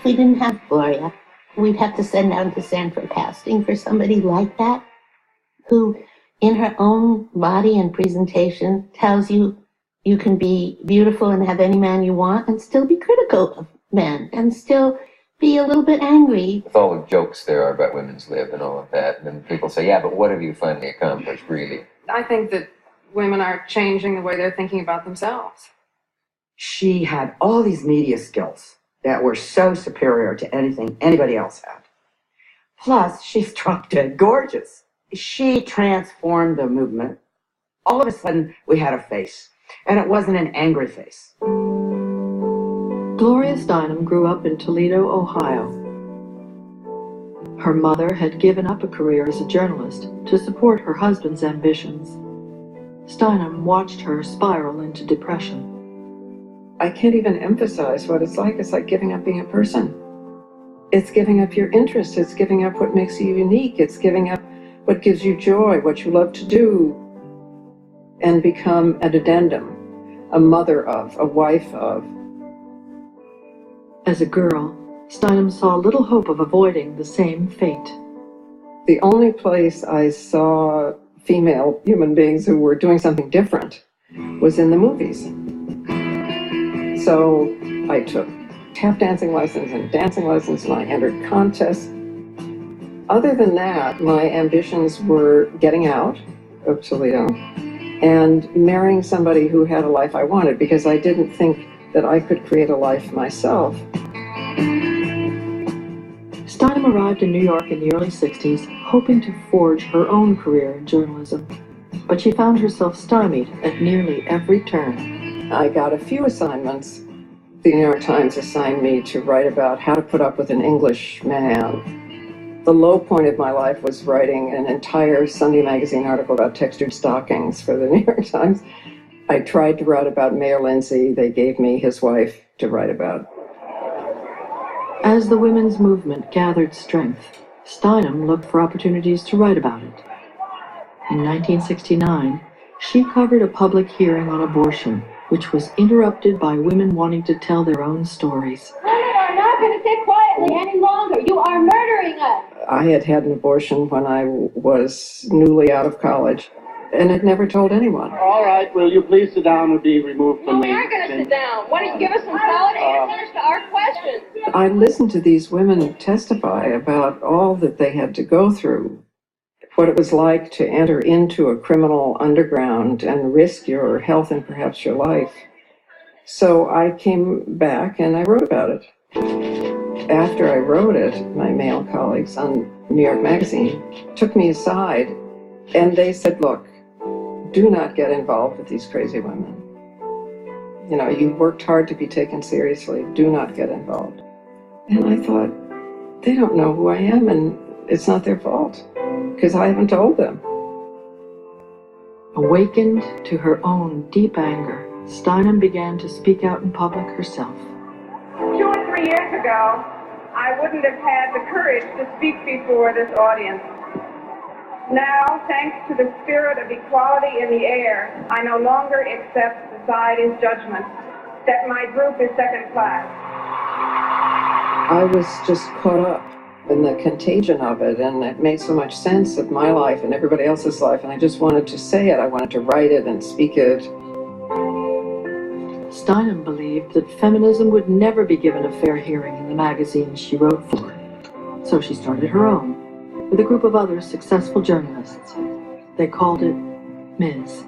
we didn't have Gloria, we'd have to send down to Sanford casting for somebody like that, who in her own body and presentation tells you you can be beautiful and have any man you want and still be critical of men and still be a little bit angry. With all the jokes there are about women's lib and all of that, and then people say, yeah, but what have you finally accomplished, really? I think that women are changing the way they're thinking about themselves. She had all these media skills that were so superior to anything anybody else had. Plus, she's drop dead gorgeous. She transformed the movement. All of a sudden, we had a face, and it wasn't an angry face. Gloria Steinem grew up in Toledo, Ohio. Her mother had given up a career as a journalist to support her husband's ambitions. Steinem watched her spiral into depression. I can't even emphasize what it's like. It's like giving up being a person. It's giving up your interests. It's giving up what makes you unique. It's giving up what gives you joy, what you love to do, and become an addendum, a mother of, a wife of. As a girl, Steinem saw little hope of avoiding the same fate. The only place I saw female human beings who were doing something different was in the movies. So I took tap dancing lessons and dancing lessons, and I entered contests. Other than that, my ambitions were getting out of Toledo and marrying somebody who had a life I wanted, because I didn't think that I could create a life myself. Steinem arrived in New York in the early 60s, hoping to forge her own career in journalism. But she found herself stymied at nearly every turn. I got a few assignments. The New York Times assigned me to write about how to put up with an English man. The low point of my life was writing an entire Sunday magazine article about textured stockings for the New York Times. I tried to write about Mayor Lindsay. They gave me his wife to write about. As the women's movement gathered strength, Steinem looked for opportunities to write about it. In 1969, she covered a public hearing on abortion, which was interrupted by women wanting to tell their own stories. Women are not going to sit quietly any longer. You are murdering us. I had had an abortion when I was newly out of college, and had never told anyone. All right, will you please sit down and be removed from me? No, we aren't going to sit down. Why don't you give us some solid answers to our questions? I listened to these women testify about all that they had to go through, what it was like to enter into a criminal underground and risk your health and perhaps your life. So I came back and I wrote about it. After I wrote it, my male colleagues on New York Magazine took me aside and they said, look, do not get involved with these crazy women. You know, you worked hard to be taken seriously. Do not get involved. And I thought, they don't know who I am, and it's not their fault, because I haven't told them. Awakened to her own deep anger, Steinem began to speak out in public herself. 2 or 3 years ago, I wouldn't have had the courage to speak before this audience. Now, thanks to the spirit of equality in the air, I no longer accept society's judgment that my group is second class. I was just caught up in the contagion of it, and it made so much sense of my life and everybody else's life, and I just wanted to say it. I wanted to write it and speak it. Steinem believed that feminism would never be given a fair hearing in the magazines she wrote for. So she started her own, with a group of other successful journalists. They called it Ms.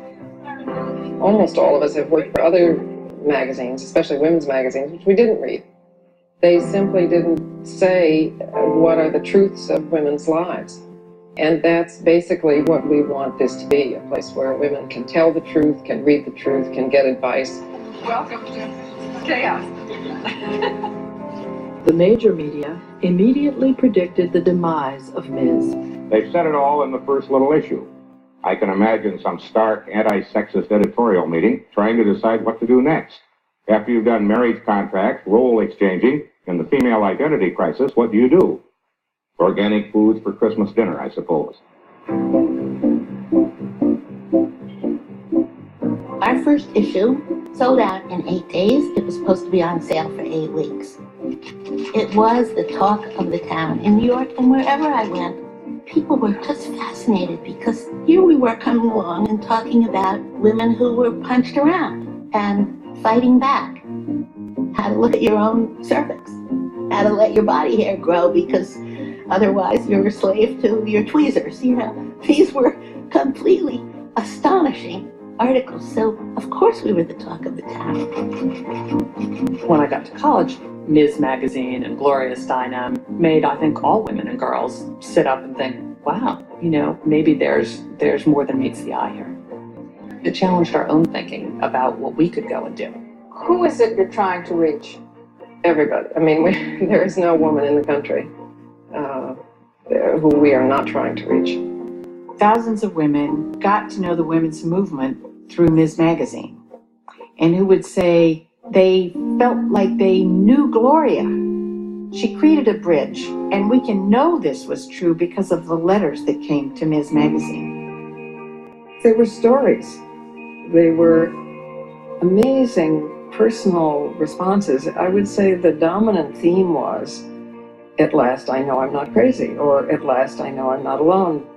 Almost all of us have worked for other magazines, especially women's magazines, which we didn't read. They simply didn't say what are the truths of women's lives. And that's basically what we want this to be, a place where women can tell the truth, can read the truth, can get advice. Welcome to chaos. The major media immediately predicted the demise of Ms. They've said it all in the first little issue. I can imagine some stark anti-sexist editorial meeting trying to decide what to do next. After you've done marriage contracts, role exchanging, and the female identity crisis, what do? Organic foods for Christmas dinner, I suppose. Our first issue sold out in 8 days. It was supposed to be on sale for 8 weeks. It was the talk of the town. In New York and wherever I went, people were just fascinated because here we were coming along and talking about women who were punched around and fighting back. How to look at your own cervix, how to let your body hair grow because otherwise you're a slave to your tweezers. You know, these were completely astonishing articles. So of course we were the talk of the town. When I got to college, Ms. Magazine and Gloria Steinem made, I think, all women and girls sit up and think, wow, you know, maybe there's more than meets the eye here. It challenged our own thinking about what we could go and do. Who is it you're trying to reach? Everybody. I mean, there is no woman in the country who we are not trying to reach. Thousands of women got to know the women's movement through Ms. Magazine, and who would say they felt like they knew Gloria. She created a bridge, and we can know this was true because of the letters that came to Ms. Magazine. They were stories. They were amazing personal responses. I would say the dominant theme was, at last I know I'm not crazy, or at last I know I'm not alone.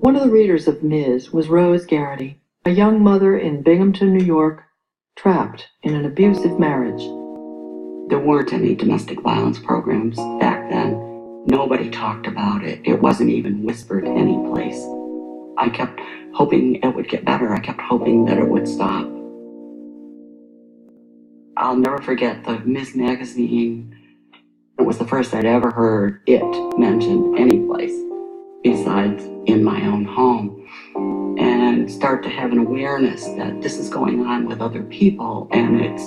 One of the readers of Ms. was Rose Garrity, a young mother in Binghamton, New York, trapped in an abusive marriage. There weren't any domestic violence programs back then. Nobody talked about it. It wasn't even whispered anyplace. I kept hoping it would get better. I kept hoping that it would stop. I'll never forget the Ms. Magazine. It was the first I'd ever heard it mentioned anyplace besides in my own home, and start to have an awareness that this is going on with other people, and it's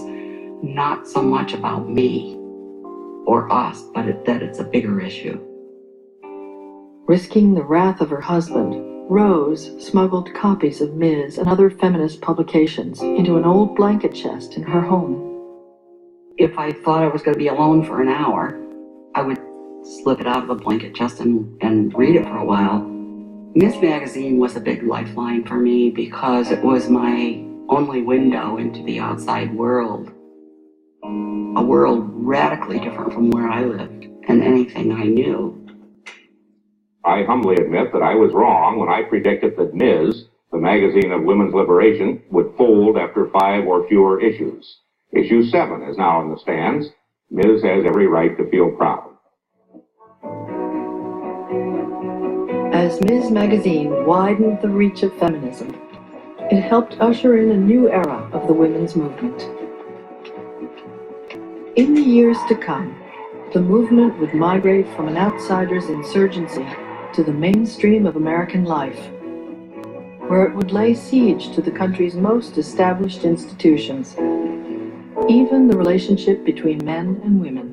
not so much about me or us, but that it's a bigger issue. Risking the wrath of her husband, Rose smuggled copies of Ms. and other feminist publications into an old blanket chest in her home. If I thought I was going to be alone for an hour, I would slip it out of the blanket chest and read it for a while. Ms. Magazine was a big lifeline for me because it was my only window into the outside world. A world radically different from where I lived and anything I knew. I humbly admit that I was wrong when I predicted that Ms., the magazine of women's liberation, would fold after 5 or fewer issues. Issue 7 is now in the stands. Ms. has every right to feel proud. As Ms. Magazine widened the reach of feminism, it helped usher in a new era of the women's movement. In the years to come, the movement would migrate from an outsider's insurgency to the mainstream of American life, where it would lay siege to the country's most established institutions, even the relationship between men and women.